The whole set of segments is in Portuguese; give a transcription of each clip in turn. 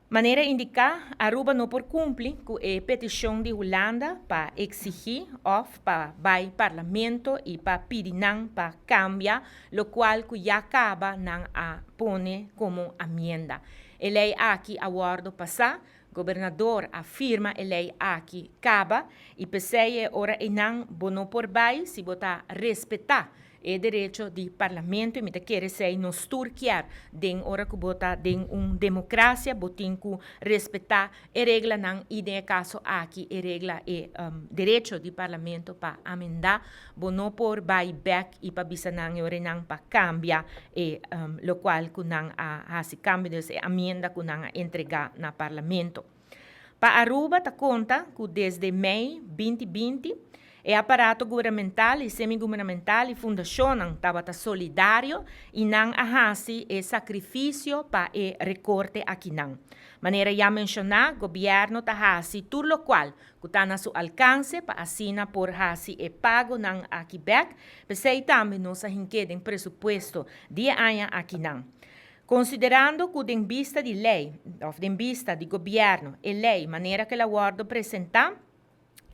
Maneira indicar, Aruba não por cumprir com a petição de Holanda para exigir of para o parlamento e para pedir para cambiar, o qual que já acaba não a pone como amenda. A lei aqui aguardo passar, governador afirma a lei aqui acaba e pensei ora e não bono por bai se botar respeitar o direito do parlamento e me quer sei nos turquear den ora que bota den democracia botin que respeitar a regra não e de caso aqui a regra e direito do parlamento para amendar bono por bai back e para bisa nang ora nang para cambiar e lo qual que nang a se cambio de amenda que nang entregar na parlamento. Para Aruba, ta conta que desde Mei 2020, o aparato governamental e semi-governamental e fundação estava solidário e não ahasi e sacrifício para o recorte aqui não. Maneira já mencionar, o governo está hasi tudo o qual que está na seu alcance para assinar por hasi e pago não aqui back, pensei também nos hinquedem presupuesto de ano aqui não. Considerando que in vista di lei, o in vista di governo e lei, maneira che la guardo presenta,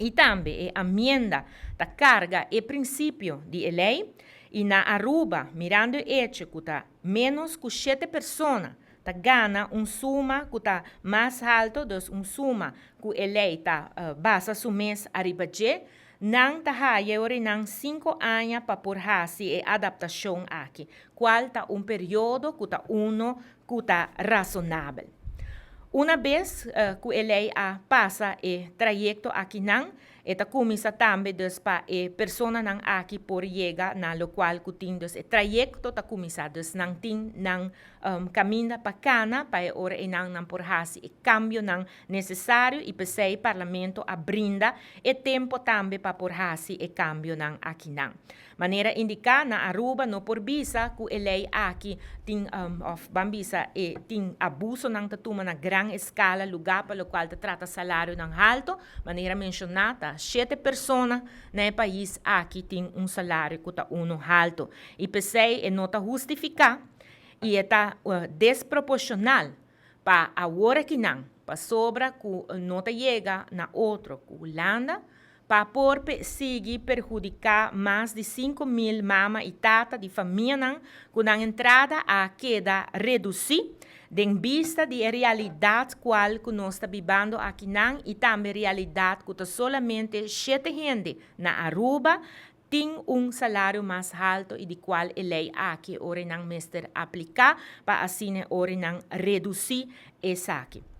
e também a amenda da carga e princípio de lei, e na Aruba, mirando o hecho que está menos que 7 pessoas, tá gana suma que está mais alto do suma que a lei está basa su mês arriba de, não tá haya ora não 5 anos para por hasi e adaptação aqui, qual tá período que tá que tá razonável. Uma vez que a lei passa o trajeto aqui não, eta começa também para a pessoa não aqui por chegar na local que tem o trajeto tá começa dus não tem não caminha para cana para ora e não por hasi e cambio não necessário e para o parlamento a brinda e tempo também para por hasi e cambio não aqui não. Maneira indicar na Aruba no por bisa que a lei aqui tem of bambisa e tem abuso não tuma na grande escala lugar para o qual trata salário não alto, maneira mencionada 7 pessoas no país aqui tem salário que está alto e pensei e nota justificar e está desproporcional para a hora que não para sobra que nota chega na outro que Holanda para por seguir perjudicar mais de 5.000 mama e tata de família que na entrada a queda reduzir em vista de realidade qual que nós está vivendo aqui não e também realidade que solamente 7 gente na Aruba tem salário mais alto e de qual a lei aqui ora não mestre aplicar para assim ora não reduzir essa aqui.